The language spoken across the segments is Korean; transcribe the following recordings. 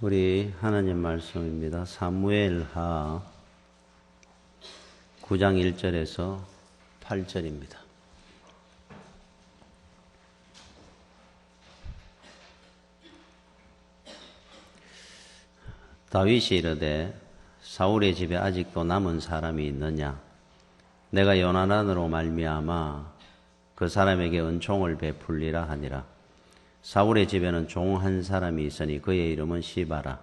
우리 하나님 말씀입니다. 사무엘하 9장 1절에서 8절입니다. 다윗이 이르되 사울의 집에 아직도 남은 사람이 있느냐? 내가 요나단으로 말미암아 그 사람에게 은총을 베풀리라 하니라. 사울의 집에는 종 한 사람이 있으니 그의 이름은 시바라.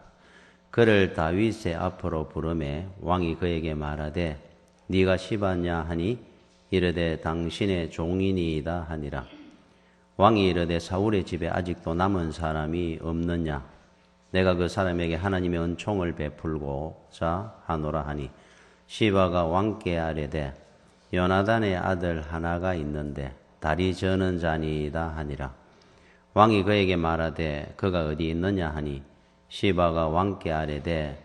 그를 다윗의 앞으로 부르매 왕이 그에게 말하되 네가 시바냐 하니 이르되 당신의 종이니이다 하니라. 왕이 이르되 사울의 집에 아직도 남은 사람이 없느냐? 내가 그 사람에게 하나님의 은총을 베풀고자 하노라 하니 시바가 왕께 아뢰되 요나단의 아들 하나가 있는데 다리 저는 자니이다 하니라. 왕이 그에게 말하되 그가 어디 있느냐 하니 시바가 왕께 아뢰되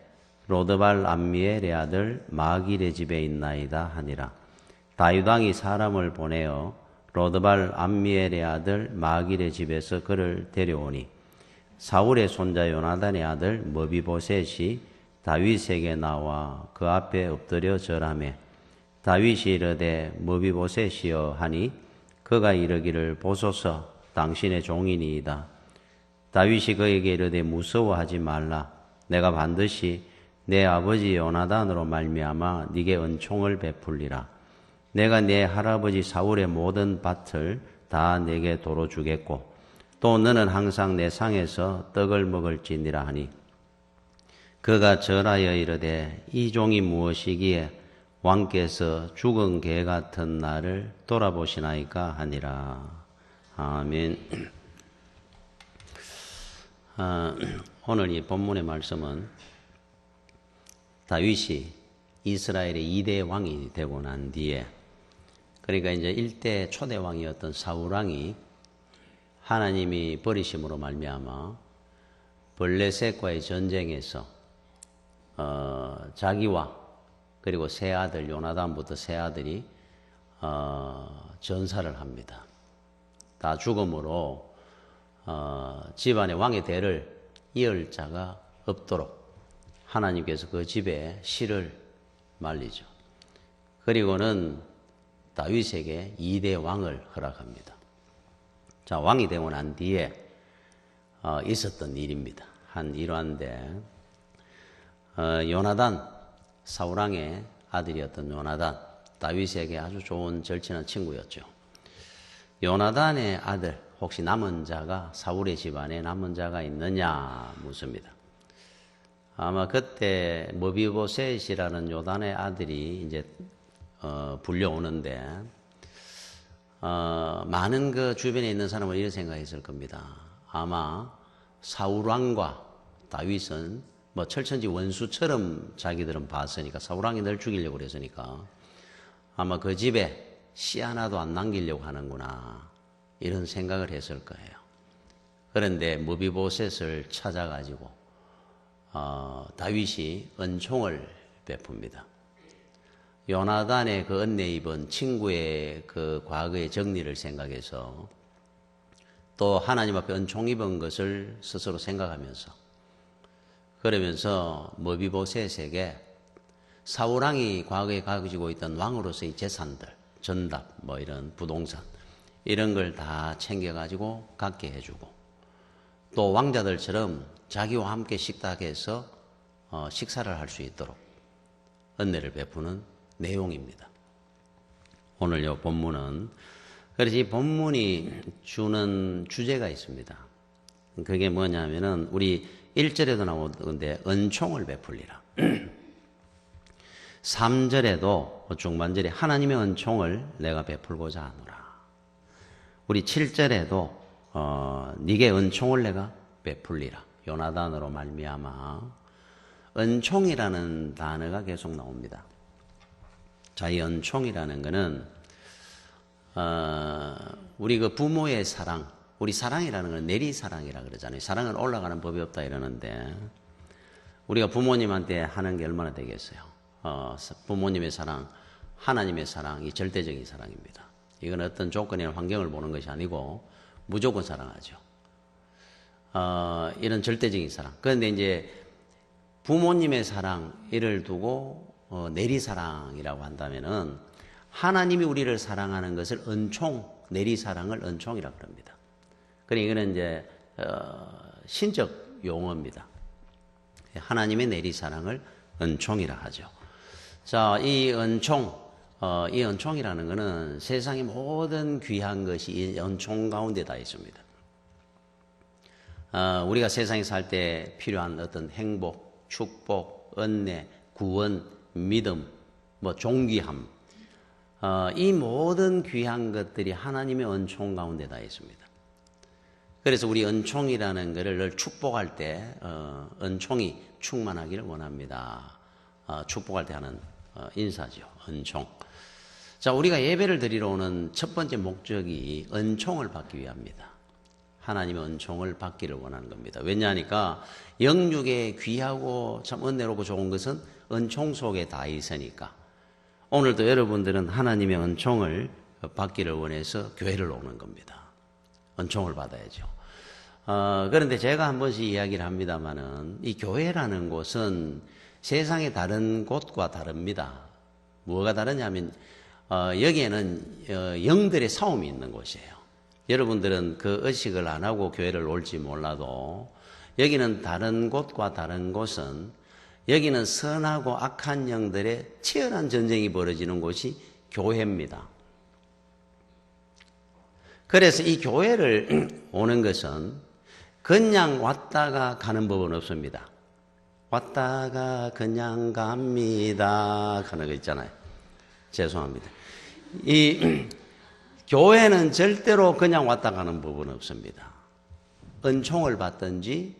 로드발 암미엘의 아들 마길의 집에 있나이다 하니라. 다윗 왕이 사람을 보내어 로드발 암미엘의 아들 마길의 집에서 그를 데려오니 사울의 손자 요나단의 아들 머비보셋이 다윗에게 나와 그 앞에 엎드려 절하매 다윗이 이르되 머비보셋이여 하니 그가 이르기를 보소서 당신의 종이니이다. 다윗이 그에게 이르되 무서워하지 말라. 내가 반드시 내 아버지 요나단으로 말미암아 네게 은총을 베풀리라. 내가 내 할아버지 사울의 모든 밭을 다 내게 도로 주겠고 또 너는 항상 내 상에서 떡을 먹을지니라 하니 그가 절하여 이르되 이 종이 무엇이기에 왕께서 죽은 개 같은 나를 돌아보시나이까 하니라. 아멘. 오늘 이 본문의 말씀은 다윗이 이스라엘의 2대 왕이 되고 난 뒤에, 그러니까 이제 1대 초대 왕이었던 사울 왕이 하나님이 버리심으로 말미암아 블레셋과의 전쟁에서 자기와 그리고 세 아들 요나단부터 세 아들이 전사를 합니다. 다 죽음으로 집안의 왕의 대를 이을 자가 없도록 하나님께서 그 집에 씨를 말리죠. 그리고는 다윗에게 2대 왕을 허락합니다. 자, 왕이 되고 난 뒤에 있었던 일입니다. 한 일화인데 요나단, 사울왕의 아들이었던 요나단, 다윗에게 아주 좋은 절친한 친구였죠. 요나단의 아들, 혹시 남은 자가 사울의 집안에 남은 자가 있느냐 묻습니다. 아마 그때 머비보셋이라는 요단의 아들이 이제 불려오는데 많은 그 주변에 있는 사람은 이런 생각했을 겁니다. 아마 사울 왕과 다윗은 뭐 철천지 원수처럼 자기들은 봤으니까, 사울 왕이 늘 죽이려고 그랬으니까 아마 그 집에 씨 하나도 안 남기려고 하는구나 이런 생각을 했을 거예요. 그런데 머비보셋을 찾아가지고 다윗이 은총을 베풉니다. 요나단의 그 은혜 입은 친구의 그 과거의 정리를 생각해서 또 하나님 앞에 은총 입은 것을 스스로 생각하면서, 그러면서 머비보셋에게 사울왕이 과거에 가지고 있던 왕으로서의 재산들, 전답, 뭐 이런 부동산 이런 걸 다 챙겨가지고 갖게 해주고 또 왕자들처럼 자기와 함께 식탁에서 식사를 할 수 있도록 은혜를 베푸는 내용입니다. 오늘 이 본문은, 그래서 이 본문이 주는 주제가 있습니다. 그게 뭐냐면은 우리 1절에도 나오는데 은총을 베풀리라. 3절에도 중반절에 하나님의 은총을 내가 베풀고자 하노라. 우리 7절에도 네게 은총을 내가 베풀리라. 요나단으로 말미암아 은총이라는 단어가 계속 나옵니다. 자, 이 은총이라는 것은 우리 그 부모의 사랑, 우리 사랑이라는 건 내리사랑이라 그러잖아요. 사랑은 올라가는 법이 없다 이러는데 우리가 부모님한테 하는 게 얼마나 되겠어요? 부모님의 사랑, 하나님의 사랑이 절대적인 사랑입니다. 이건 어떤 조건이나 환경을 보는 것이 아니고 무조건 사랑하죠. 이런 절대적인 사랑. 그런데 이제 부모님의 사랑, 이를 두고 내리사랑이라고 한다면은 하나님이 우리를 사랑하는 것을 은총, 내리사랑을 은총이라고 합니다. 그러니까 이거는 이제 신적 용어입니다. 하나님의 내리사랑을 은총이라 하죠. 자, 이 은총이라는 것은 세상의 모든 귀한 것이 이 은총 가운데 다 있습니다. 우리가 세상에 살 때 필요한 어떤 행복, 축복, 은혜, 구원, 믿음, 존귀함, 이 모든 귀한 것들이 하나님의 은총 가운데 다 있습니다. 그래서 우리 은총이라는 것을 늘 축복할 때 은총이 충만하기를 원합니다. 축복할 때 하는 인사죠. 은총. 자, 우리가 예배를 드리러 오는 첫 번째 목적이 은총을 받기 위함입니다. 하나님의 은총을 받기를 원하는 겁니다. 왜냐하니까 영육에 귀하고 참 은혜롭고 좋은 것은 은총 속에 다 있으니까. 오늘도 여러분들은 하나님의 은총을 받기를 원해서 교회를 오는 겁니다. 은총을 받아야죠. 그런데 제가 한 번씩 이야기를 합니다마는 이 교회라는 곳은 세상의 다른 곳과 다릅니다. 뭐가 다르냐면 여기에는 영들의 싸움이 있는 곳이에요. 여러분들은 그 의식을 안 하고 교회를 올지 몰라도 여기는 다른 곳과 다른 곳은 여기는 선하고 악한 영들의 치열한 전쟁이 벌어지는 곳이 교회입니다. 그래서 이 교회를 오는 것은 그냥 왔다가 가는 법은 없습니다. 왔다가 그냥 갑니다 하는 거 있잖아요. 죄송합니다. 이 교회는 절대로 그냥 왔다 가는 법은 없습니다. 은총을 받든지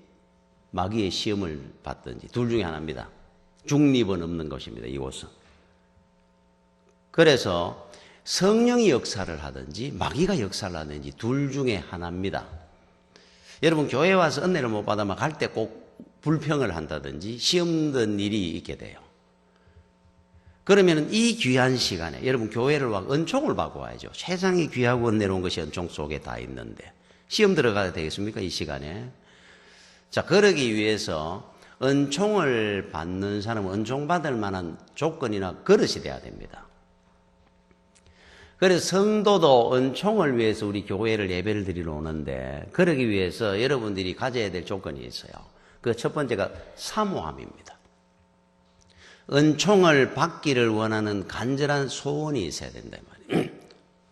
마귀의 시험을 받든지 둘 중에 하나입니다. 중립은 없는 것입니다. 이곳은. 그래서 성령이 역사를 하든지 마귀가 역사를 하든지 둘 중에 하나입니다. 여러분 교회 와서 은혜를 못 받으면 갈 때 꼭 불평을 한다든지 시험 든 일이 있게 돼요. 그러면 이 귀한 시간에 여러분 교회를 와 은총을 받고 와야죠. 세상이 귀하고 은혜로운 것이 은총 속에 다 있는데 시험 들어가야 되겠습니까? 이 시간에. 자, 그러기 위해서 은총을 받는 사람은 은총 받을 만한 조건이나 그릇이 돼야 됩니다. 그래서 성도도 은총을 위해서 우리 교회를 예배를 드리러 오는데 그러기 위해서 여러분들이 가져야 될 조건이 있어요. 그 첫 번째가 사모함입니다. 은총을 받기를 원하는 간절한 소원이 있어야 된다 말이에요.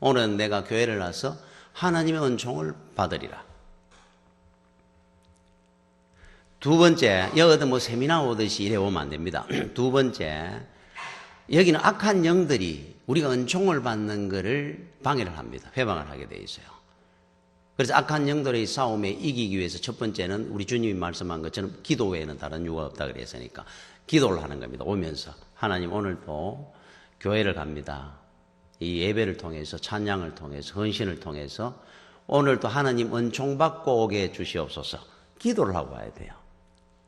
오늘 내가 교회를 와서 하나님의 은총을 받으리라. 두 번째, 여기도 세미나 오듯이 이래 오면 안 됩니다. 두 번째, 여기는 악한 영들이 우리가 은총을 받는 것을 방해를 합니다. 회방을 하게 돼 있어요. 그래서 악한 영들의 싸움에 이기기 위해서 첫 번째는 우리 주님이 말씀한 것처럼 기도 외에는 다른 유가 없다 그랬으니까 기도를 하는 겁니다. 오면서 하나님 오늘도 교회를 갑니다. 이 예배를 통해서 찬양을 통해서 헌신을 통해서 오늘도 하나님 은총 받고 오게 해 주시옵소서. 기도를 하고 와야 돼요.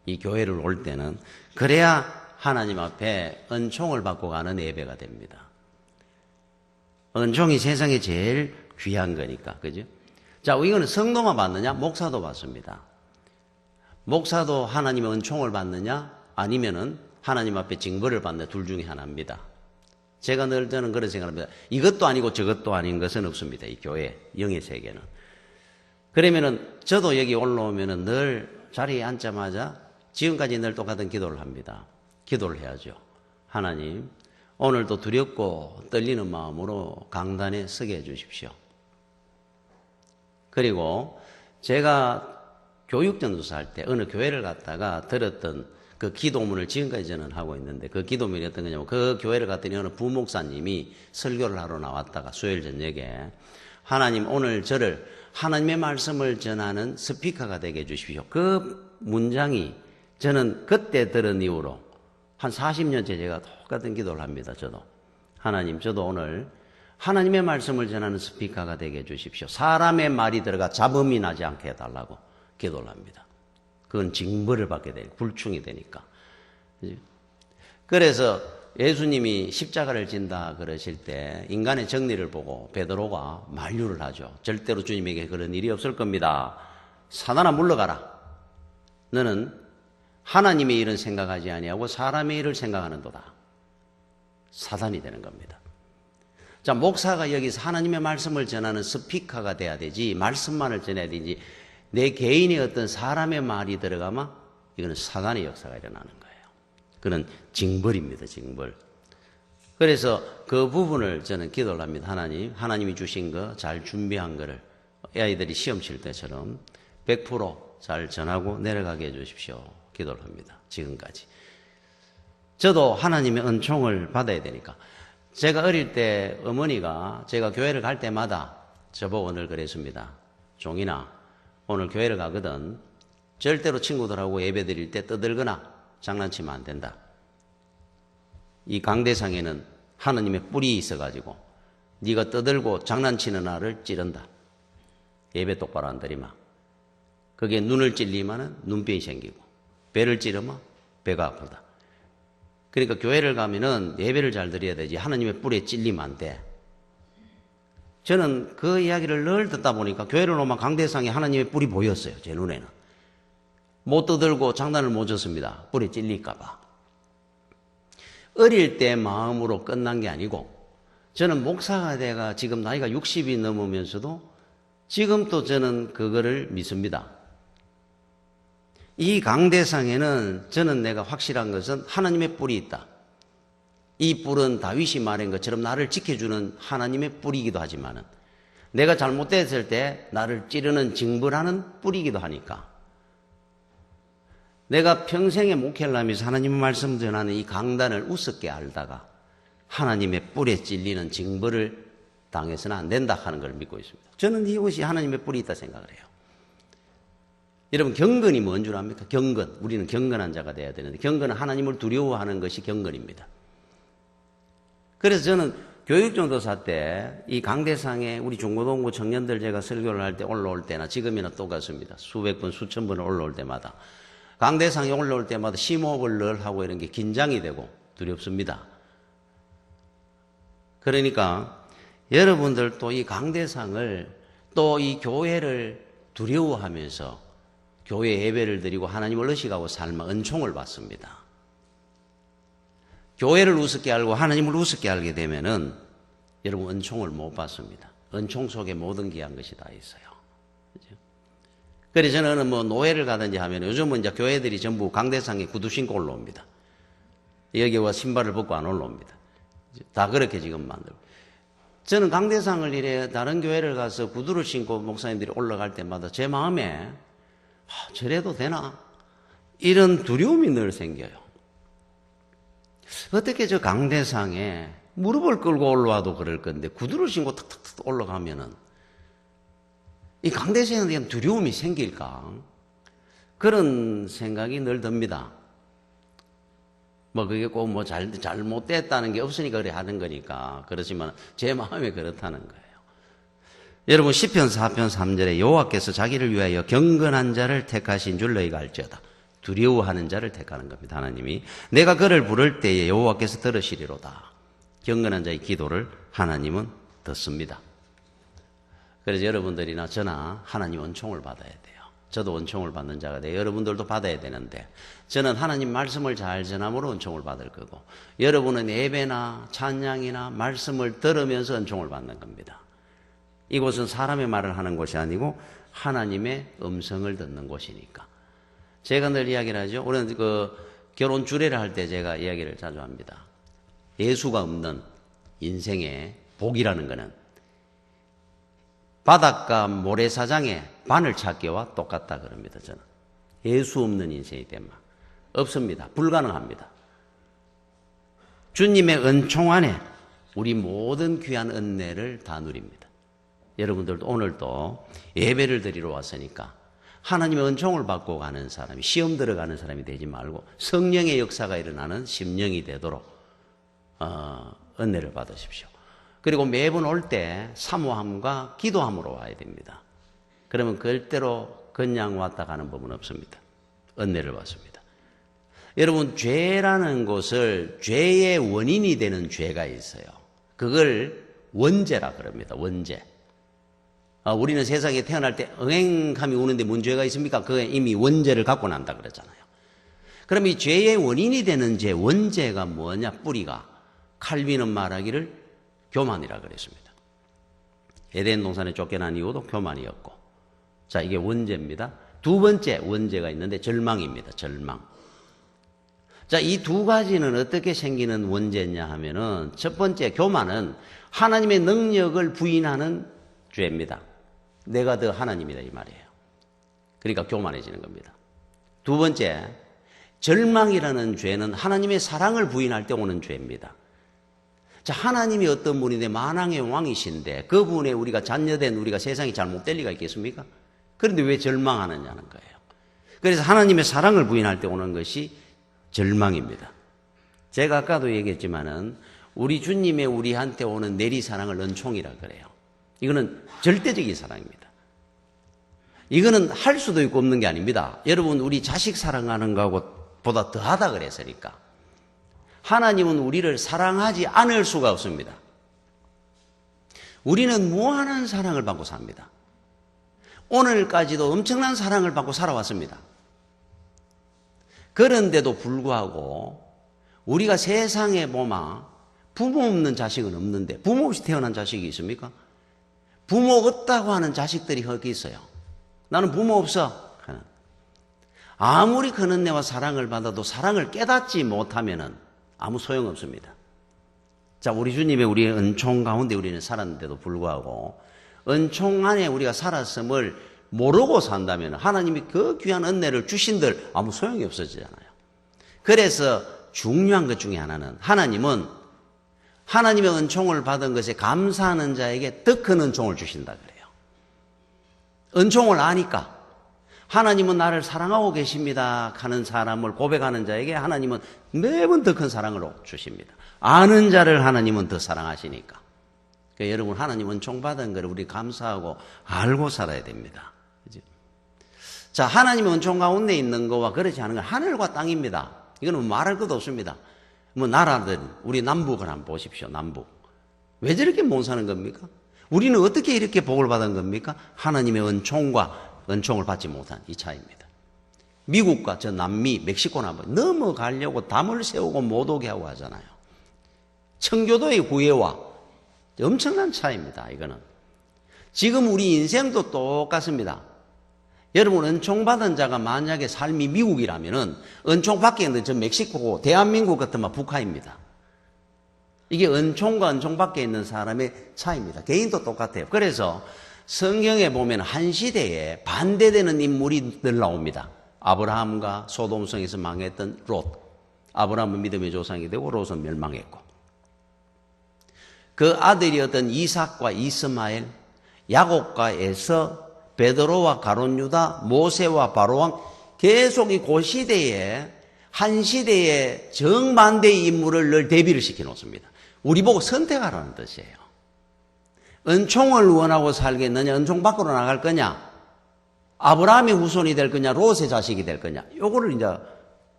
이 교회를 올 때는 그래야 하나님 앞에 은총을 받고 가는 예배가 됩니다. 은총이 세상에 제일 귀한 거니까, 그죠? 자, 이거는 성도만 받느냐? 목사도 받습니다. 목사도 하나님의 은총을 받느냐? 아니면은 하나님 앞에 징벌을 받느냐? 둘 중에 하나입니다. 제가 늘 저는 그런 생각합니다. 이것도 아니고 저것도 아닌 것은 없습니다. 이 교회, 영의 세계는. 그러면은 저도 여기 올라오면은 늘 자리에 앉자마자 지금까지 늘 똑같은 기도를 합니다. 기도를 해야죠. 하나님, 오늘도 두렵고 떨리는 마음으로 강단에 서게 해주십시오. 그리고 제가 교육전도사 할 때 어느 교회를 갔다가 들었던 그 기도문을 지금까지 저는 하고 있는데 그 기도문이 어떤 거냐면 그 교회를 갔더니 어느 부목사님이 설교를 하러 나왔다가 수요일 저녁에 하나님 오늘 저를 하나님의 말씀을 전하는 스피커가 되게 해주십시오. 그 문장이 저는 그때 들은 이후로 한 40년째 제가 똑같은 기도를 합니다. 저도. 하나님 저도 오늘 하나님의 말씀을 전하는 스피커가 되게 해주십시오. 사람의 말이 들어가 잡음이 나지 않게 해달라고 기도를 합니다. 그건 징벌을 받게 되니까 불충이 되니까. 그래서 예수님이 십자가를 진다 그러실 때 인간의 정리를 보고 베드로가 만류를 하죠. 절대로 주님에게 그런 일이 없을 겁니다. 사단아 물러가라. 너는 하나님의 일은 생각하지 아니하고 사람의 일을 생각하는도다. 사단이 되는 겁니다. 자, 목사가 여기서 하나님의 말씀을 전하는 스피커가 돼야 되지, 말씀만을 전해야 되지, 내 개인의 어떤 사람의 말이 들어가면 이거는 사단의 역사가 일어나는 거예요. 그는 징벌입니다, 징벌. 그래서 그 부분을 저는 기도를 합니다. 하나님이 주신 거 잘 준비한 거를 아이들이 시험 칠 때처럼 100% 전하고 내려가게 해주십시오. 기도를 합니다. 지금까지. 저도 하나님의 은총을 받아야 되니까. 제가 어릴 때 어머니가 제가 교회를 갈 때마다 저보고 늘 그랬습니다. 종인아, 오늘 교회를 가거든. 절대로 친구들하고 예배 드릴 때 떠들거나 장난치면 안 된다. 이 강대상에는 하나님의 뿔이 있어가지고 네가 떠들고 장난치는 나를 찌른다. 예배 똑바로 안 드리마. 그게 눈을 찔리면 눈병이 생기고 배를 찌르면 배가 아프다. 그러니까 교회를 가면은 예배를 잘 드려야 되지 하나님의 뿔에 찔리면 안 돼. 저는 그 이야기를 늘 듣다 보니까 교회를 오면 강대상에 하나님의 뿔이 보였어요. 제 눈에는. 못 떠들고 장난을 못 쳤습니다. 뿔에 찔릴까 봐. 어릴 때 마음으로 끝난 게 아니고 저는 목사가 돼가 지금 나이가 60이 넘으면서도 지금 또 저는 그거를 믿습니다. 이 강대상에는 저는 내가 확실한 것은 하나님의 뿔이 있다. 이 뿔은 다윗이 말한 것처럼 나를 지켜주는 하나님의 뿔이기도 하지만 내가 잘못됐을 때 나를 찌르는 징벌하는 뿔이기도 하니까 내가 평생에 목회를 하면서 하나님의 말씀 전하는 이 강단을 우습게 알다가 하나님의 뿔에 찔리는 징벌을 당해서는 안 된다 하는 걸 믿고 있습니다. 저는 이것이 하나님의 뿔이 있다 생각을 해요. 여러분 경건이 뭔 줄 압니까? 경건. 우리는 경건한 자가 돼야 되는데 경건은 하나님을 두려워하는 것이 경건입니다. 그래서 저는 교육전도사 때 이 강대상에 우리 중고등부 청년들 제가 설교를 할 때 올라올 때나 지금이나 똑같습니다. 수백 번 수천 번을 올라올 때마다 강대상에 올라올 때마다 심호흡을 늘 하고 이런 게 긴장이 되고 두렵습니다. 그러니까 여러분들도 이 강대상을 또 이 교회를 두려워하면서 교회 예배를 드리고 하나님을 의식하고 삶아 은총을 받습니다. 교회를 우습게 알고 하나님을 우습게 알게 되면은 여러분 은총을 못 받습니다. 은총 속에 모든 귀한 것이 다 있어요. 그렇죠? 그래서 저는 뭐 노예를 가든지 하면 요즘은 이제 교회들이 전부 강대상에 구두 신고 올라옵니다. 여기 와 신발을 벗고 안 올라옵니다. 다 그렇게 지금 만들고. 저는 강대상을 이래 다른 교회를 가서 구두를 신고 목사님들이 올라갈 때마다 제 마음에 저래도 되나? 이런 두려움이 늘 생겨요. 어떻게 저 강대상에 무릎을 끌고 올라와도 그럴 건데 구두를 신고 탁탁탁 올라가면은 이 강대상에 대한 두려움이 생길까? 그런 생각이 늘 듭니다. 뭐 그게 꼭 뭐 잘못됐다는 게 없으니까 그래 하는 거니까. 그렇지만 제 마음에 그렇다는 거예요. 여러분 시편 4편 3절에 여호와께서 자기를 위하여 경건한 자를 택하신 줄 너희가 알지어다. 두려워하는 자를 택하는 겁니다. 하나님이 내가 그를 부를 때에 여호와께서 들으시리로다. 경건한 자의 기도를 하나님은 듣습니다. 그래서 여러분들이나 저나 하나님 은총을 받아야 돼요. 저도 은총을 받는 자가 돼요. 여러분들도 받아야 되는데 저는 하나님 말씀을 잘 전함으로 은총을 받을 거고 여러분은 예배나 찬양이나 말씀을 들으면서 은총을 받는 겁니다. 이곳은 사람의 말을 하는 곳이 아니고 하나님의 음성을 듣는 곳이니까. 제가 늘 이야기를 하죠. 우리는 결혼 주례를 할 때 제가 이야기를 자주 합니다. 예수가 없는 인생의 복이라는 것은 바닷가 모래사장에 바늘 찾기와 똑같다 그럽니다. 저는 예수 없는 인생이 되면 없습니다. 불가능합니다. 주님의 은총 안에 우리 모든 귀한 은혜를 다 누립니다. 여러분들도 오늘도 예배를 드리러 왔으니까 하나님의 은총을 받고 가는 사람이 시험 들어가는 사람이 되지 말고 성령의 역사가 일어나는 심령이 되도록 은혜를 받으십시오. 그리고 매번 올 때 사모함과 기도함으로 와야 됩니다. 그러면 절대로 그냥 왔다 가는 법은 없습니다. 은혜를 받습니다. 여러분 죄라는 것을 죄의 원인이 되는 죄가 있어요. 그걸 원죄라 그럽니다. 원죄. 우리는 세상에 태어날 때 응행함이 우는데 뭔 죄가 있습니까? 그게 이미 원죄를 갖고 난다 그러잖아요. 그럼 이 죄의 원인이 되는 죄, 원죄가 뭐냐? 뿌리가. 칼빈은 말하기를 교만이라 그랬습니다. 에덴 동산에 쫓겨난 이유도 교만이었고. 자, 이게 원죄입니다. 두 번째 원죄가 있는데 절망입니다. 절망. 자, 이 두 가지는 어떻게 생기는 원죄냐 하면은 첫 번째 교만은 하나님의 능력을 부인하는 죄입니다. 내가 더 하나님이다 이 말이에요. 그러니까 교만해지는 겁니다. 두 번째, 절망이라는 죄는 하나님의 사랑을 부인할 때 오는 죄입니다. 자, 하나님이 어떤 분인데 만왕의 왕이신데 그분에 우리가 자녀된 우리가 세상이 잘못될 리가 있겠습니까? 그런데 왜 절망하느냐는 거예요. 그래서 하나님의 사랑을 부인할 때 오는 것이 절망입니다. 제가 아까도 얘기했지만은 우리 주님의 우리한테 오는 내리사랑을 은총이라 그래요. 이거는 절대적인 사랑입니다. 이거는 할 수도 있고 없는 게 아닙니다. 여러분, 우리 자식 사랑하는 거하고 보다 더하다 그랬으니까. 하나님은 우리를 사랑하지 않을 수가 없습니다. 우리는 무한한 사랑을 받고 삽니다. 오늘까지도 엄청난 사랑을 받고 살아왔습니다. 그런데도 불구하고 우리가 세상에 보면 부모 없는 자식은 없는데 부모 없이 태어난 자식이 있습니까? 부모 없다고 하는 자식들이 거기 있어요. 나는 부모 없어. 아무리 그 은혜와 사랑을 받아도 사랑을 깨닫지 못하면은 아무 소용없습니다. 자, 우리 주님의 우리의 은총 가운데 우리는 살았는데도 불구하고 은총 안에 우리가 살았음을 모르고 산다면 하나님이 그 귀한 은혜를 주신들 아무 소용이 없어지잖아요. 그래서 중요한 것 중에 하나는 하나님은 하나님의 은총을 받은 것에 감사하는 자에게 더 큰 은총을 주신다 그래요. 은총을 아니까 하나님은 나를 사랑하고 계십니다 하는 사람을 고백하는 자에게 하나님은 매번 더 큰 사랑을 주십니다. 아는 자를 하나님은 더 사랑하시니까. 그러니까 여러분, 하나님 은총 받은 걸 우리 감사하고 알고 살아야 됩니다. 그죠? 자, 하나님의 은총 가운데 있는 거와 그렇지 않은 건 하늘과 땅입니다. 이거는 말할 것도 없습니다. 뭐 나라들, 우리 남북을 한번 보십시오. 남북. 왜 저렇게 못 사는 겁니까? 우리는 어떻게 이렇게 복을 받은 겁니까? 하나님의 은총을 받지 못한 이 차이입니다. 미국과 저 남미, 멕시코나 넘어가려고 담을 세우고 못 오게 하고 하잖아요. 청교도의 구애와 엄청난 차이입니다. 이거는. 지금 우리 인생도 똑같습니다. 여러분, 은총 받은 자가 만약에 삶이 미국이라면은 은총 받게 있는 저 멕시코고 대한민국 같으면 북한입니다. 이게 은총과 은총 받게 있는 사람의 차이입니다. 개인도 똑같아요. 그래서 성경에 보면 한 시대에 반대되는 인물이 늘 나옵니다. 아브라함과 소돔성에서 망했던 롯. 아브라함은 믿음의 조상이 되고 롯은 멸망했고. 그 아들이었던 이삭과 이스마엘, 야곱과 에서, 베드로와 가룟유다, 모세와 바로왕, 계속 이 고시대에 한 시대의 정반대의 인물을 늘 대비를 시켜 놓습니다. 우리 보고 선택하라는 뜻이에요. 은총을 원하고 살겠느냐, 은총 밖으로 나갈 거냐, 아브라함의 후손이 될 거냐, 롯의 자식이 될 거냐, 요거를 이제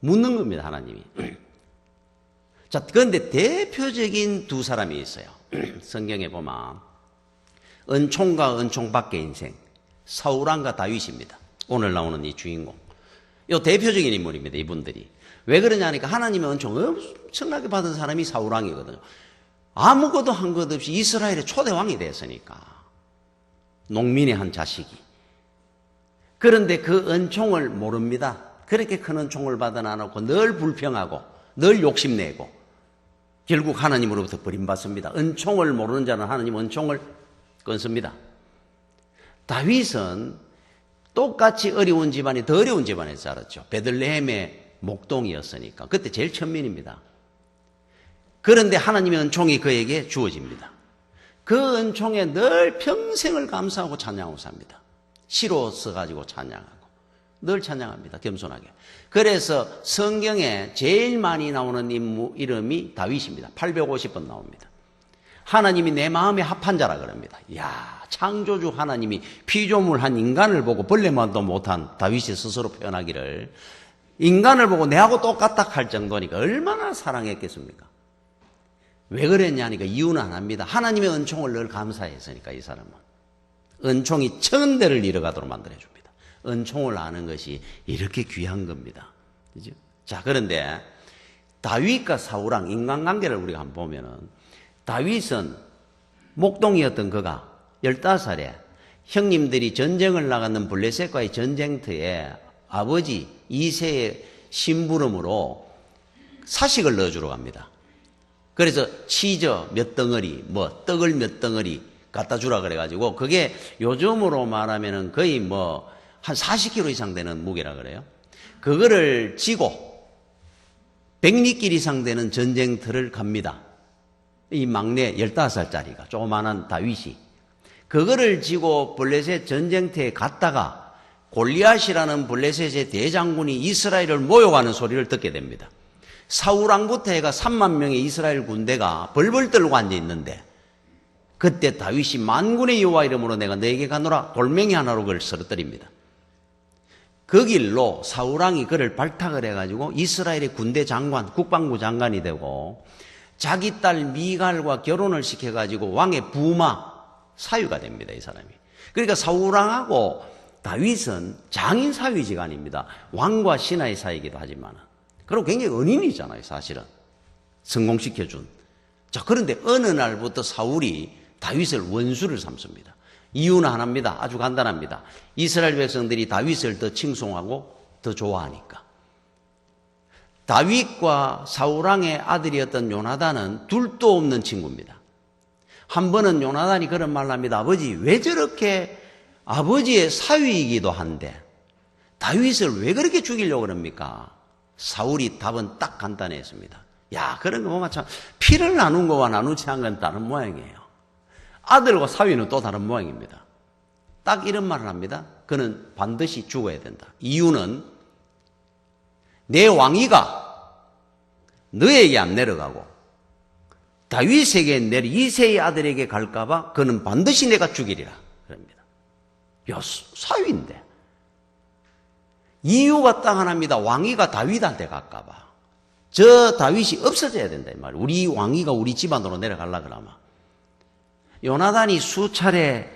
묻는 겁니다, 하나님이. 자, 그런데 대표적인 두 사람이 있어요. 성경에 보면 은총과 은총 밖의 인생, 사울왕과 다윗입니다. 오늘 나오는 이 주인공. 이 대표적인 인물입니다, 이분들이. 왜 그러냐 하니까 하나님의 은총 엄청나게 받은 사람이 사울왕이거든요. 아무것도 한 것 없이 이스라엘의 초대 왕이 됐으니까. 농민의 한 자식이. 그런데 그 은총을 모릅니다. 그렇게 큰 은총을 받아 놔놓고 늘 불평하고 늘 욕심내고 결국 하나님으로부터 버림받습니다. 은총을 모르는 자는 하나님 은총을 끊습니다. 다윗은 똑같이 어려운 집안이 더 어려운 집안에서 자랐죠. 베들레헴의 목동이었으니까. 그때 제일 천민입니다. 그런데 하나님의 은총이 그에게 주어집니다. 그 은총에 늘 평생을 감사하고 찬양하고 삽니다. 시로 써가지고 찬양하고 늘 찬양합니다. 겸손하게. 그래서 성경에 제일 많이 나오는 인물 이름이 다윗입니다. 850번 나옵니다. 하나님이 내 마음에 합한 자라 그럽니다. 이야, 창조주 하나님이 피조물 한 인간을 보고 벌레만도 못한 다윗이 스스로 표현하기를 인간을 보고 내하고 똑같다 할 정도니까 얼마나 사랑했겠습니까? 왜 그랬냐니까 이유는 하나입니다. 하나님의 은총을 늘 감사했으니까 이 사람은. 은총이 1000대를 이뤄가도록 만들어줍니다. 은총을 아는 것이 이렇게 귀한 겁니다. 그죠? 자, 그런데 다윗과 사울왕 인간관계를 우리가 한번 보면은, 다윗은 목동이었던 그가 15살에 형님들이 전쟁을 나가는 블레셋과의 전쟁터에 아버지 이새의 심부름으로 사식을 넣어주러 갑니다. 그래서 치즈 몇 덩어리, 떡을 몇 덩어리 갖다 주라 그래가지고, 그게 요즘으로 말하면은 거의 한 40kg 이상 되는 무게라 그래요. 그거를 지고 100리길 이상 되는 전쟁터를 갑니다. 이 막내 15살짜리가, 조그만한 다윗이. 그거를 지고 블레셋 전쟁터에 갔다가 골리앗이라는 블레셋의 대장군이 이스라엘을 모욕하는 소리를 듣게 됩니다. 사울왕부터 해가 3만 명의 이스라엘 군대가 벌벌 떨고 앉아 있는데, 그때 다윗이 만군의 여호와 이름으로 내가 너에게 가노라 돌멩이 하나로 그를 쓰러뜨립니다. 그 길로 사울왕이 그를 발탁을 해가지고 이스라엘의 군대 장관, 국방부 장관이 되고, 자기 딸 미갈과 결혼을 시켜가지고 왕의 부마 사위가 됩니다, 이 사람이. 그러니까 사울왕하고 다윗은 장인 사위지간입니다. 왕과 신하의 사이이기도 하지만. 그리고 굉장히 은인이잖아요, 사실은. 성공시켜준. 자, 그런데 어느 날부터 사울이 다윗을 원수를 삼습니다. 이유는 하나입니다. 아주 간단합니다. 이스라엘 백성들이 다윗을 더 칭송하고 더 좋아하니까. 다윗과 사울왕의 아들이었던 요나단은 둘도 없는 친구입니다. 한 번은 요나단이 그런 말을 합니다. 아버지, 왜 저렇게 아버지의 사위이기도 한데 다윗을 왜 그렇게 죽이려고 그럽니까? 사울이 답은 딱 간단했습니다. 야, 그런 거 보면 참 피를 나눈 거와 나누지 않은 건 다른 모양이에요. 아들과 사위는 또 다른 모양입니다. 딱 이런 말을 합니다. 그는 반드시 죽어야 된다. 이유는 내 왕위가 너에게 안 내려가고 다윗에게 이새의 아들에게 갈까봐 그는 반드시 내가 죽이리라. 그럽니다. 야, 사위인데. 이유가 딱 하나입니다. 왕위가 다윗한테 갈까봐. 저 다윗이 없어져야 된다, 이 말이에요. 우리 왕위가 우리 집안으로 내려가려고 그러면. 요나단이 수차례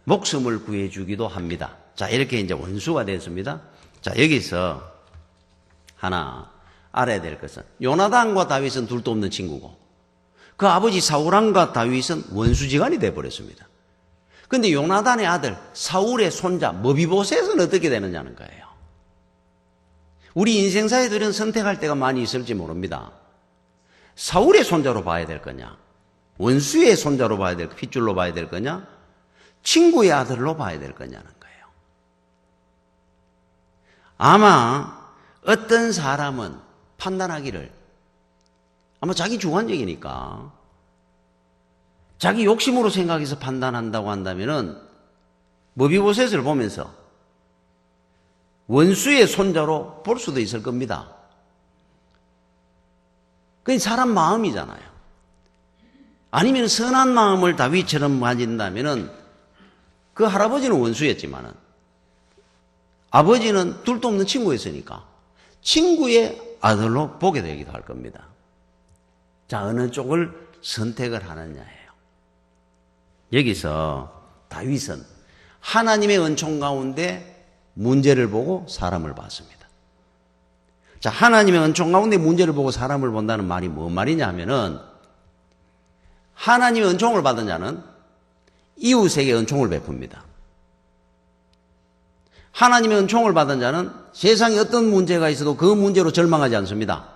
목숨을 구해주기도 합니다. 자, 이렇게 이제 원수가 됐습니다. 자, 여기서 하나 알아야 될 것은, 요나단과 다윗은 둘도 없는 친구고, 그 아버지 사울왕과 다윗은 원수지간이 되어버렸습니다. 그런데 요나단의 아들 사울의 손자 머비보셋은 어떻게 되느냐는 거예요. 우리 인생사에 들은 선택할 때가 많이 있을지 모릅니다. 사울의 손자로 봐야 될 거냐, 원수의 손자로 봐야 될, 핏줄로 봐야 될 거냐, 친구의 아들로 봐야 될 거냐는 거예요. 아마 어떤 사람은 판단하기를, 아마 자기 주관적이니까 자기 욕심으로 생각해서 판단한다고 한다면은 머비보셋을 보면서 원수의 손자로 볼 수도 있을 겁니다. 그게 사람 마음이잖아요. 아니면 선한 마음을 다윗처럼 가진다면은 그 할아버지는 원수였지만은 아버지는 둘도 없는 친구였으니까 친구의 아들로 보게 되기도 할 겁니다. 자, 어느 쪽을 선택을 하느냐예요. 여기서 다윗은 하나님의 은총 가운데 문제를 보고 사람을 봤습니다. 자, 하나님의 은총 가운데 문제를 보고 사람을 본다는 말이 뭔 말이냐 하면은, 하나님의 은총을 받은 자는 이웃에게 은총을 베풉니다. 하나님의 은총을 받은 자는 세상에 어떤 문제가 있어도 그 문제로 절망하지 않습니다.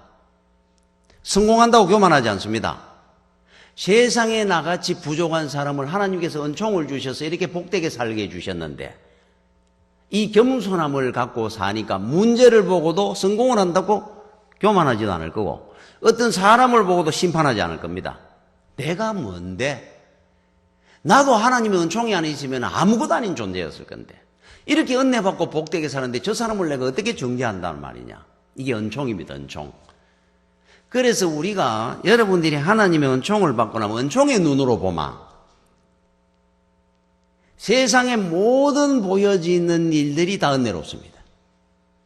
성공한다고 교만하지 않습니다. 세상에 나같이 부족한 사람을 하나님께서 은총을 주셔서 이렇게 복되게 살게 해주셨는데, 이 겸손함을 갖고 사니까 문제를 보고도 성공을 한다고 교만하지도 않을 거고, 어떤 사람을 보고도 심판하지 않을 겁니다. 내가 뭔데? 나도 하나님의 은총이 안 있으면 아무것도 아닌 존재였을 건데, 이렇게 은혜 받고 복되게 사는데 저 사람을 내가 어떻게 정죄한다는 말이냐. 이게 은총입니다, 은총. 그래서 우리가, 여러분들이 하나님의 은총을 받고 나면 은총의 눈으로 보마, 세상의 모든 보여지는 일들이 다 은혜롭습니다.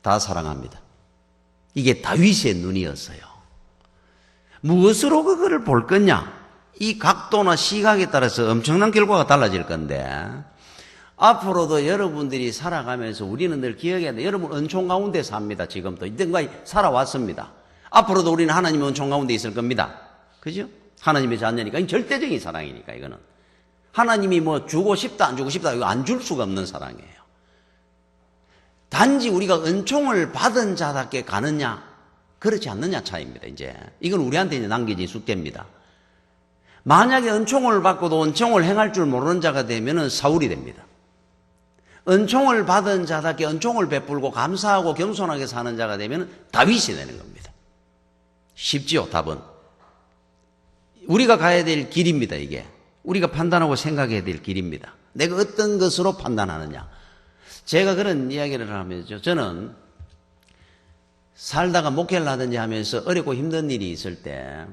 다 사랑합니다. 이게 다윗의 눈이었어요. 무엇으로 그거를 볼 거냐? 이 각도나 시각에 따라서 엄청난 결과가 달라질 건데, 앞으로도 여러분들이 살아가면서 우리는 늘 기억해야 돼. 여러분 은총 가운데 삽니다. 지금도 이때까지 살아왔습니다. 앞으로도 우리는 하나님의 은총 가운데 있을 겁니다. 그죠? 하나님의 자녀니까. 이 절대적인 사랑이니까 이거는. 하나님이 뭐 주고 싶다 안 주고 싶다 이거 안 줄 수가 없는 사랑이에요. 단지 우리가 은총을 받은 자답게 가느냐 그렇지 않느냐 차이입니다. 이제 이건 우리한테 이제 남겨진 숙제입니다. 만약에 은총을 받고도 은총을 행할 줄 모르는 자가 되면은 사울이 됩니다. 은총을 받은 자답게 은총을 베풀고 감사하고 겸손하게 사는 자가 되면은 다윗이 되는 겁니다. 쉽지요, 답은. 우리가 가야 될 길입니다, 이게. 우리가 판단하고 생각해야 될 길입니다. 내가 어떤 것으로 판단하느냐. 제가 그런 이야기를 하면서 저는 살다가 목회를 하든지 하면서 어렵고 힘든 일이 있을 때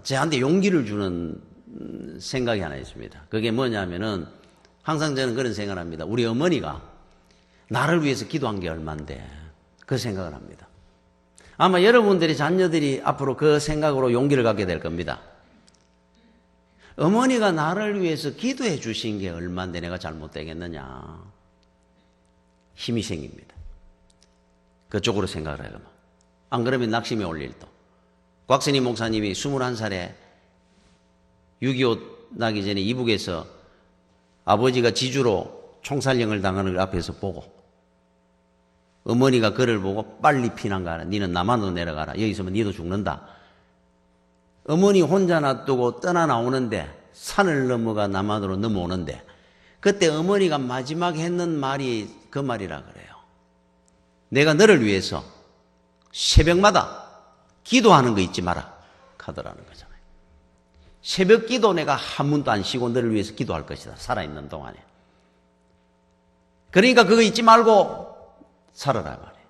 저한테 용기를 주는 생각이 하나 있습니다. 그게 뭐냐면은 항상 저는 그런 생각을 합니다. 우리 어머니가 나를 위해서 기도한 게 얼만데 그 생각을 합니다. 아마 여러분들이 자녀들이 앞으로 그 생각으로 용기를 갖게 될 겁니다. 어머니가 나를 위해서 기도해 주신 게 얼만데 내가 잘못되겠느냐. 힘이 생깁니다. 그쪽으로 생각을 해요. 안 그러면 낙심이 올 일도. 곽선희 목사님이 21살에 6.25 나기 전에 이북에서 아버지가 지주로 총살령을 당하는 걸 앞에서 보고 어머니가 그를 보고 빨리 피난 가라. 니는 남한으로 내려가라. 여기 있으면 니도 죽는다. 어머니 혼자 놔두고 떠나 나오는데 산을 넘어가 남한으로 넘어오는데 그때 어머니가 마지막에 했는 말이 그 말이라 그래요. 내가 너를 위해서 새벽마다 기도하는 거 잊지 마라 하더라는 거잖아요. 새벽 기도 내가 한 번도 안 쉬고 너를 위해서 기도할 것이다. 살아있는 동안에. 그러니까 그거 잊지 말고 살아라 말이에요.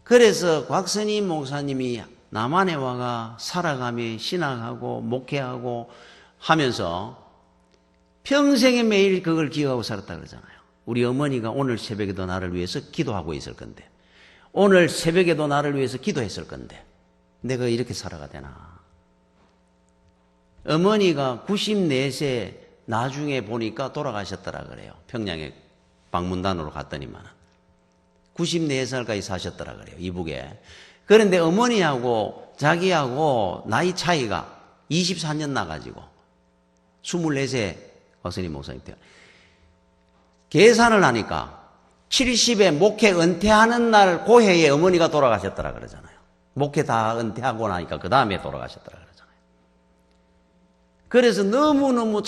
그래서 곽선희 목사님이 남한에 와가 살아가며 신앙하고 목회하고 하면서 평생에 매일 그걸 기억하고 살았다 그러잖아요. 우리 어머니가 오늘 새벽에도 나를 위해서 기도하고 있을 건데 오늘 새벽에도 나를 위해서 기도했을 건데 내가 이렇게 살아가 되나. 어머니가 94세 나중에 보니까 돌아가셨더라 그래요. 평양에 방문단으로 갔더니만 94살까지 사셨더라 그래요. 이북에. 그런데 어머니하고 자기하고 나이 차이가 24년 나가지고 24세 곽선희 목사님 때 계산을 하니까 70에 목회 은퇴하는 날 고해에 어머니가 돌아가셨더라 그러잖아요. 목회 다 은퇴하고 나니까 그 다음에 돌아가셨더라 그러잖아요. 그래서 너무너무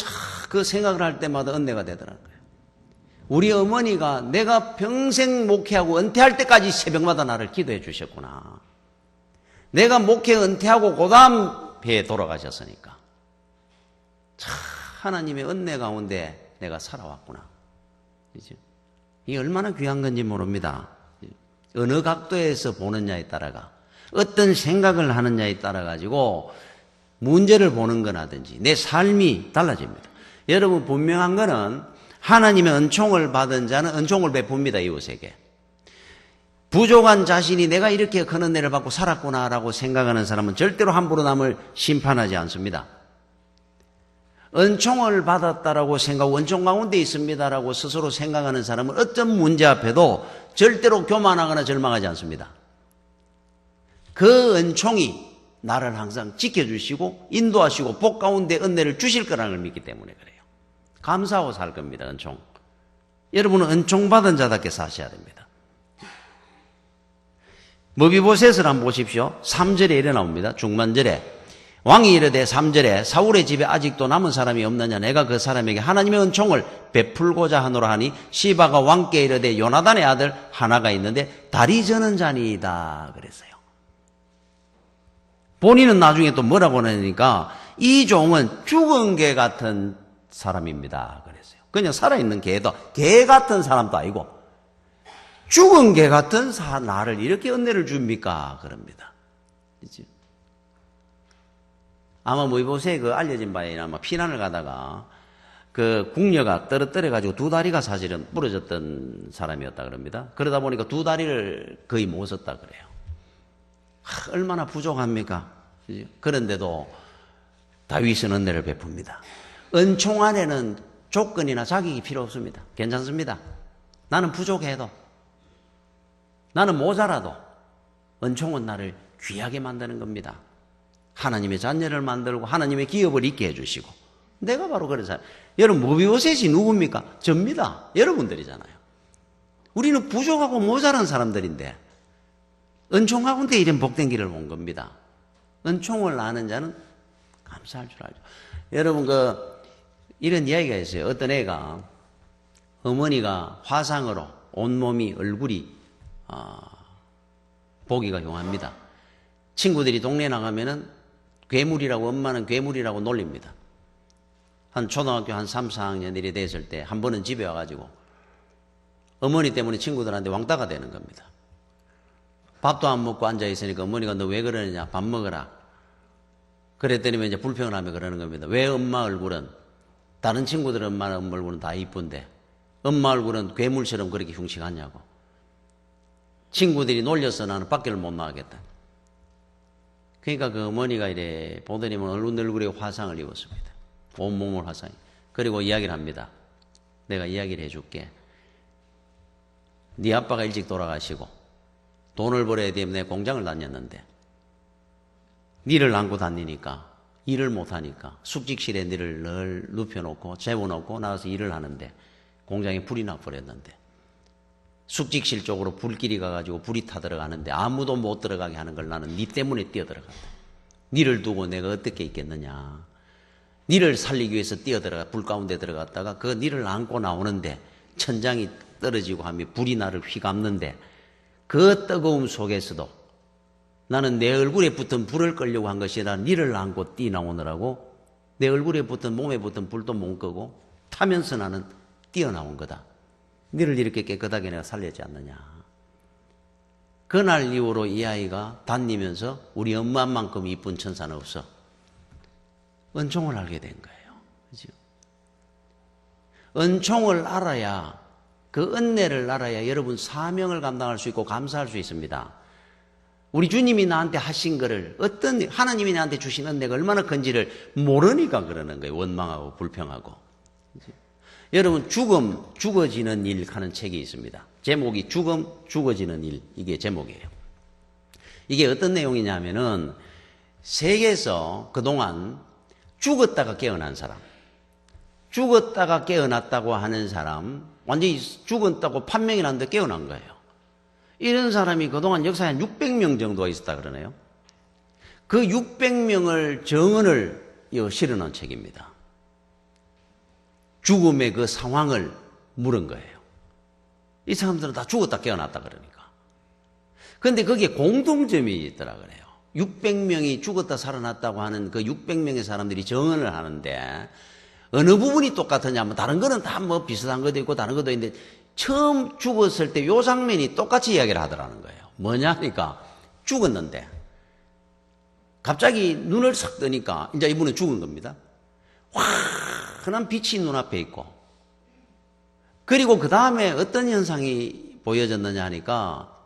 그 생각을 할 때마다 은혜가 되더라고요. 우리 어머니가 내가 평생 목회하고 은퇴할 때까지 새벽마다 나를 기도해 주셨구나. 내가 목회 은퇴하고 그 다음 해에 돌아가셨으니까 참 하나님의 은혜 가운데 내가 살아왔구나. 이게 얼마나 귀한 건지 모릅니다. 어느 각도에서 보느냐에 따라가 어떤 생각을 하느냐에 따라 가지고 문제를 보는 거라든지 내 삶이 달라집니다. 여러분 분명한 거는 하나님의 은총을 받은 자는 은총을 베풉니다. 이웃에게. 부족한 자신이 내가 이렇게 큰 은혜를 받고 살았구나라고 생각하는 사람은 절대로 함부로 남을 심판하지 않습니다. 은총을 받았다라고 생각하고 은총 가운데 있습니다라고 스스로 생각하는 사람은 어떤 문제 앞에도 절대로 교만하거나 절망하지 않습니다. 그 은총이 나를 항상 지켜주시고 인도하시고 복 가운데 은혜를 주실 거라는 걸 믿기 때문에 그래요. 감사하고 살 겁니다. 은총. 여러분은 은총 받은 자답게 사셔야 됩니다. 머비보셋을 한번 보십시오. 3절에 이래 나옵니다. 중반절에 왕이 이르되 3절에 사울의 집에 아직도 남은 사람이 없느냐 내가 그 사람에게 하나님의 은총을 베풀고자 하노라 하니 시바가 왕께 이르되 요나단의 아들 하나가 있는데 다리 저는 자니이다 그랬어요. 본인은 나중에 또 뭐라고 하니까 이 종은 죽은 개 같은 사람입니다 그랬어요. 그냥 살아있는 개 같은 사람도 아니고 죽은 개 같은 나를 이렇게 은혜를 줍니까 그럽니다. 그렇지? 아마 머비보셋 그 알려진 바에 아마 피난을 가다가 그 궁녀가 떨어뜨려가지고 두 다리가 사실은 부러졌던 사람이었다 그럽니다. 그러다 보니까 두 다리를 거의 못 썼다 그래요. 얼마나 부족합니까? 그런데도 다윗은 은혜를 베풉니다. 은총 안에는 조건이나 자격이 필요 없습니다. 괜찮습니다. 나는 부족해도, 나는 모자라도 은총은 나를 귀하게 만드는 겁니다. 하나님의 자녀를 만들고 하나님의 기업을 있게 해주시고, 내가 바로 그런 사람. 여러분, 모비오셋이 누굽니까? 접니다. 여러분들이잖아요. 우리는 부족하고 모자란 사람들인데 은총 가운데 이런 복된 길을 본 겁니다. 은총을 아는 자는 감사할 줄 알죠. 여러분, 이런 이야기가 있어요. 어떤 애가 어머니가 화상으로 온몸이 얼굴이 보기가 용합니다. 친구들이 동네 나가면은 괴물이라고, 엄마는 괴물이라고 놀립니다. 한 초등학교 한 3, 4학년들이 됐을 때 한 번은 집에 와가지고 어머니 때문에 친구들한테 왕따가 되는 겁니다. 밥도 안 먹고 앉아있으니까 어머니가 너 왜 그러느냐, 밥 먹어라. 그랬더니 이제 불평을 하며 그러는 겁니다. 왜 엄마 얼굴은, 다른 친구들 엄마 얼굴은 다 이쁜데 엄마 얼굴은 괴물처럼 그렇게 흉측하냐고. 친구들이 놀려서 나는 밖을 못 나가겠다. 그러니까 그 어머니가 이래 보더니만 얼굴에 화상을 입었습니다. 온몸을 화상이. 그리고 이야기를 합니다. 내가 이야기를 해줄게. 네 아빠가 일찍 돌아가시고 돈을 벌어야 때문에 공장을 다녔는데 니를 안고 다니니까 일을 못하니까 숙직실에 니를 늘 눕혀놓고 재워놓고 나가서 일을 하는데 공장에 불이 나버렸는데 숙직실 쪽으로 불길이 가가지고 불이 타들어가는데 아무도 못 들어가게 하는 걸 나는 니 때문에 뛰어들어간다. 니를 두고 내가 어떻게 있겠느냐. 니를 살리기 위해서 뛰어들어가 불 가운데 들어갔다가 그 니를 안고 나오는데 천장이 떨어지고 하며 불이 나를 휘감는데 그 뜨거움 속에서도 나는 내 얼굴에 붙은 불을 끌려고 한 것이 아니라 니를 안고 뛰어나오느라고 내 얼굴에 붙은 몸에 붙은 불도 못 끄고 타면서 나는 뛰어나온 거다. 니를 이렇게 깨끗하게 내가 살렸지 않느냐. 그날 이후로 이 아이가 다니면서 우리 엄마만큼 이쁜 천사는 없어. 은총을 알게 된 거예요. 그죠? 은총을 알아야, 그 은혜를 알아야 여러분 사명을 감당할 수 있고 감사할 수 있습니다. 우리 주님이 나한테 하신 거를, 어떤 하나님이 나한테 주신 은혜가 얼마나 큰지를 모르니까 그러는 거예요. 원망하고 불평하고. 그죠? 여러분, 죽어지는 일 하는 책이 있습니다. 제목이 죽어지는 일, 이게 제목이에요. 이게 어떤 내용이냐면은 세계에서 그동안 죽었다가 깨어난 사람, 죽었다가 깨어났다고 하는 사람, 완전히 죽었다고 판명이 났는데 깨어난 거예요. 이런 사람이 그동안 역사에 한 600명 정도가 있었다 그러네요. 그 600명을 정언을 실어놓은 책입니다. 죽음의 그 상황을 물은 거예요. 이 사람들은 다 죽었다 깨어났다 그러니까. 그런데 거기에 공통점이 있더라 그래요. 600명이 죽었다 살아났다고 하는 그 600명의 사람들이 정언을 하는데 어느 부분이 똑같으냐면 다른 거는 다 뭐 비슷한 것도 있고 다른 것도 있는데 처음 죽었을 때 요 장면이 똑같이 이야기를 하더라는 거예요. 뭐냐니까 죽었는데 갑자기 눈을 싹 뜨니까 이제 이분은 죽은 겁니다. 환한 빛이 눈앞에 있고 그리고 그 다음에 어떤 현상이 보여졌느냐 하니까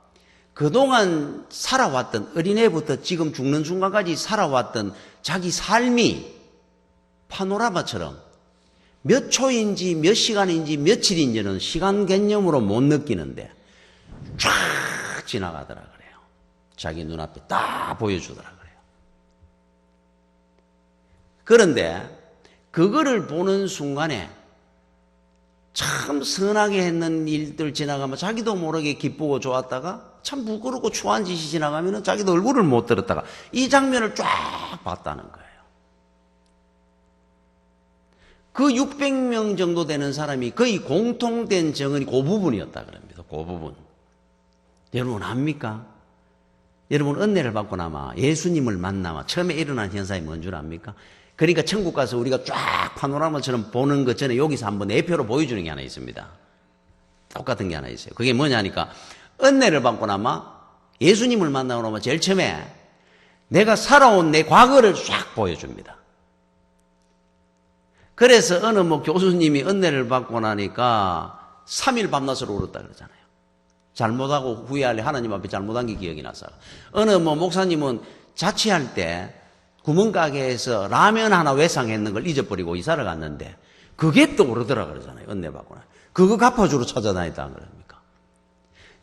그동안 살아왔던 어린애부터 지금 죽는 순간까지 살아왔던 자기 삶이 파노라마처럼 몇 초인지 몇 시간인지 며칠인지는 시간 개념으로 못 느끼는데 쫙 지나가더라 그래요. 자기 눈앞에 딱 보여주더라 그래요. 그런데 그거를 보는 순간에 참 선하게 했는 일들 지나가면 자기도 모르게 기쁘고 좋았다가 참 부끄럽고 추한 짓이 지나가면 자기도 얼굴을 못 들었다가 이 장면을 쫙 봤다는 거예요. 그 600명 정도 되는 사람이 거의 공통된 정언이 그 부분이었다 그럽니다. 그 부분. 여러분 압니까? 여러분 은혜를 받고 나마 예수님을 만나마 처음에 일어난 현상이 뭔 줄 압니까? 그러니까 천국 가서 우리가 쫙 파노라마처럼 보는 것 전에 여기서 한번 내표로 보여주는 게 하나 있습니다. 똑같은 게 하나 있어요. 그게 뭐냐니까 은혜를 받고 나마 예수님을 만나고 나면 제일 처음에 내가 살아온 내 과거를 쫙 보여줍니다. 그래서 어느 교수님이 은혜를 받고 나니까 3일 밤낮으로 울었다 그러잖아요. 잘못하고 후회할 하나님 앞에 잘못한 게 기억이 나서. 어느 목사님은 자취할 때 구멍가게에서 라면 하나 외상했는 걸 잊어버리고 이사를 갔는데 그게 떠오르더라 그러잖아요. 은혜 받고 나면. 그거 갚아주러 찾아다녔다 그럽니까?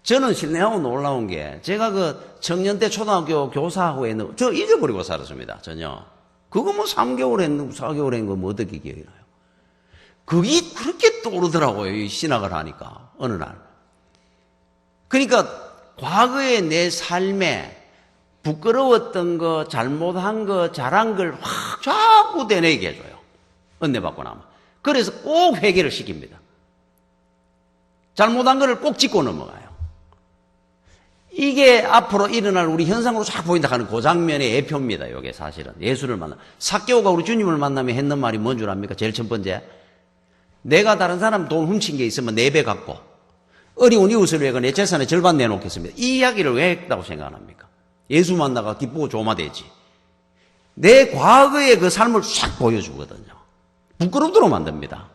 저는 실내하고 놀라운 게 제가 그 청년 때 초등학교 교사하고 했는 저 잊어버리고 살았습니다. 전혀. 그거 뭐 3개월 했는 4개월 했는 거 뭐 어떻게 기억이 나요? 그게 그렇게 떠오르더라고요. 이 신학을 하니까 어느 날. 그러니까 과거의 내 삶에 부끄러웠던 거, 잘못한 거, 잘한 걸 확 자꾸 되뇌게 해줘요. 은혜 받고 나면. 그래서 꼭 회개를 시킵니다. 잘못한 거를 꼭 짚고 넘어가요. 이게 앞으로 일어날 우리 현상으로 쫙 보인다 하는 그 장면의 예표입니다. 이게 사실은. 예수를 만나. 삭개오가 우리 주님을 만나면 했는 말이 뭔 줄 압니까? 제일 첫 번째. 내가 다른 사람 돈 훔친 게 있으면 4배 갚고 어려운 이웃을 위해 내 재산의 절반 내놓겠습니다. 이 이야기를 왜 했다고 생각합니까? 예수 만나가 기쁘고 조마되지. 내 과거의 그 삶을 싹 보여주거든요. 부끄럽도록 만듭니다.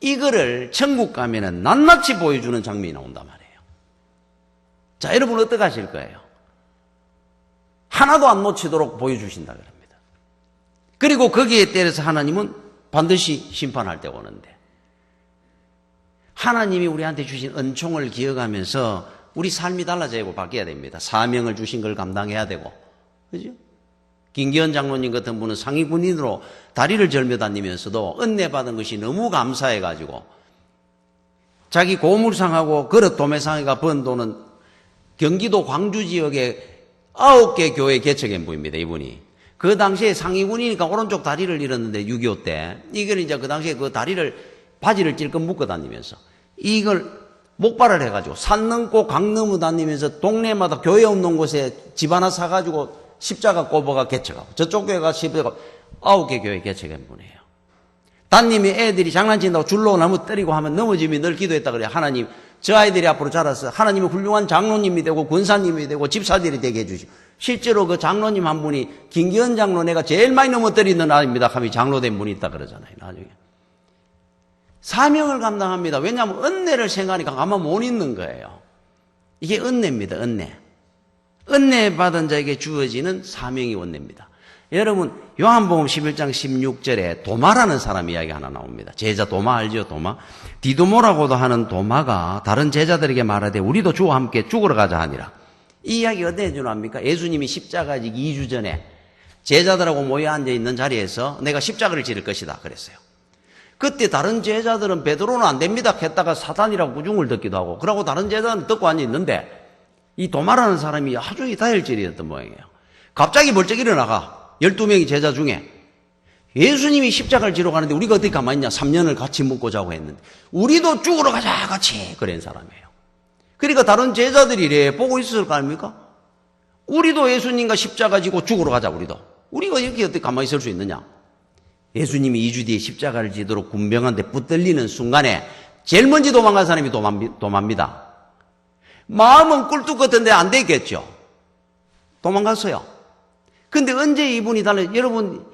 이거를 천국 가면은 낱낱이 보여주는 장면이 나온단 말이에요. 자, 여러분 어떻게 하실 거예요? 하나도 안 놓치도록 보여주신다 그럽니다. 그리고 거기에 따라서 하나님은 반드시 심판할 때 오는데 하나님이 우리한테 주신 은총을 기억하면서 우리 삶이 달라지고 바뀌어야 됩니다. 사명을 주신 걸 감당해야 되고, 그죠? 김기현 장로님 같은 분은 상위 군인으로 다리를 절며 다니면서도 은혜 받은 것이 너무 감사해가지고 자기 고물상하고 그릇 도매상회가 번 돈은 경기도 광주 지역에 9개 교회 개척한 분입니다. 이분이. 그 당시에 상위 군이니까 오른쪽 다리를 잃었는데 6.25 때 이걸 이제 그 당시에 그 다리를 바지를 찔끔 묶어 다니면서 이걸 목발을 해가지고 산 넘고 강 넘어 다니면서 동네마다 교회 없는 곳에 집 하나 사가지고 십자가 꼽아가 개척하고 저쪽 교회가 9개 교회 개척한 분이에요. 담님이 애들이 장난친다고 줄로 나무 때리고 하면 넘어지면 늘 기도했다 그래요. 하나님 저 아이들이 앞으로 자라서 하나님이 훌륭한 장로님이 되고 권사님이 되고 집사들이 되게 해주시고 실제로 그 장로님 한 분이 김기현 장로 내가 제일 많이 넘어뜨리는 아입니다 하면 장로된 분이 있다 그러잖아요. 나중에 사명을 감당합니다. 왜냐하면 은혜를 생각하니까 가만 못 있는 거예요. 이게 은혜입니다. 은혜. 은혜 받은 자에게 주어지는 사명이 은혜입니다. 여러분 요한복음 11장 16절에 도마라는 사람 이야기 하나 나옵니다. 제자 도마 알죠? 도마. 디도모라고도 하는 도마가 다른 제자들에게 말하되 우리도 주와 함께 죽으러 가자 하니라. 이 이야기 어디에 주합니까? 예수님이 십자가 지기 2주 전에 제자들하고 모여 앉아있는 자리에서 내가 십자가를 지를 것이다 그랬어요. 그때 다른 제자들은 베드로는 안 됩니다 했다가 사단이라고 구중을 듣기도 하고 그러고 다른 제자는 듣고 앉아있는데 이 도마라는 사람이 아주 다혈질이었던 모양이에요. 갑자기 벌쩍 일어나가 12명의 제자 중에 예수님이 십자가를 지러 가는데 우리가 어떻게 가만히 있냐 3년을 같이 묵고 자고 했는데 우리도 죽으러 가자 같이 그런 사람이에요. 그러니까 다른 제자들이 이래 보고 있었을 거 아닙니까? 우리도 예수님과 십자가 지고 죽으러 가자 우리가 이렇게 어떻게 가만히 있을 수 있느냐. 예수님이 2주 뒤에 십자가를 지도록 군병한테 붙들리는 순간에 제일 먼저 도망간 사람이 도마입니다. 마음은 꿀뚝 같은데 안 되겠죠. 도망갔어요. 근데 언제 이분이 달라요? 여러분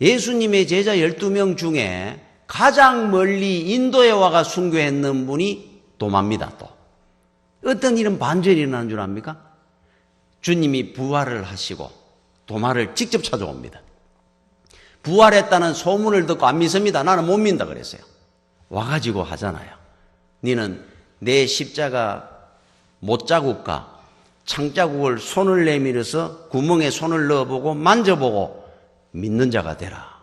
예수님의 제자 12명 중에 가장 멀리 인도에 와가 순교했는 분이 도마입니다. 또 어떤 일은 반전이 일어나는 줄 압니까? 주님이 부활을 하시고 도마를 직접 찾아옵니다. 부활했다는 소문을 듣고 안 믿습니다. 나는 못 믿는다 그랬어요. 와가지고 하잖아요. 너는 내 십자가 못자국과 창자국을 손을 내밀어서 구멍에 손을 넣어보고 만져보고 믿는 자가 되라.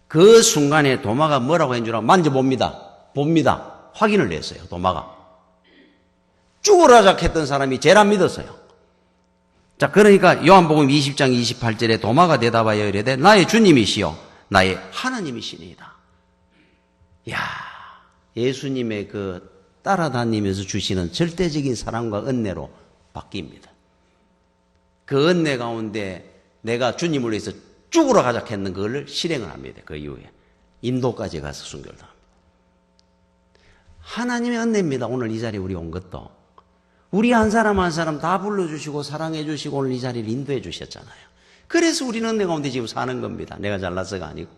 그 순간에 도마가 뭐라고 했는 줄 알고 만져봅니다. 봅니다. 확인을 했어요. 도마가. 죽으라 작했던 사람이 제일 안 믿었어요. 자, 그러니까 요한복음 20장 28절에 도마가 대답하여 이르되 나의 주님이시요 나의 하나님이시니이다. 이야, 예수님의 그 따라다니면서 주시는 절대적인 사랑과 은혜로 바뀝니다. 그 은혜 가운데 내가 주님을 위해서 죽으러 가자 했는 그걸 실행을 합니다. 그 이후에 인도까지 가서 순교를 합니다. 하나님의 은혜입니다. 오늘 이 자리에 우리 온 것도. 우리 한 사람 한 사람 다 불러주시고 사랑해 주시고 오늘 이 자리를 인도해 주셨잖아요. 그래서 우리는 은혜 가운데 지금 사는 겁니다. 내가 잘나서가 아니고.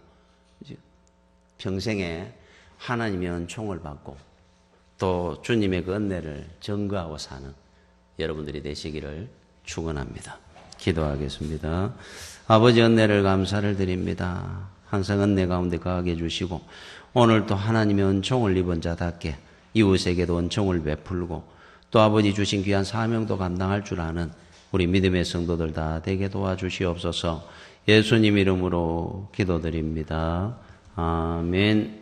평생에 하나님의 은총을 받고 또 주님의 그 은혜를 증거하고 사는 여러분들이 되시기를 축원합니다. 기도하겠습니다. 아버지 은혜를 감사를 드립니다. 항상 은혜 가운데 거하게 해주시고 오늘 또 하나님의 은총을 입은 자답게 이웃에게도 은총을 베풀고 또 아버지 주신 귀한 사명도 감당할 줄 아는 우리 믿음의 성도들 다 되게 도와주시옵소서. 예수님 이름으로 기도드립니다. 아멘.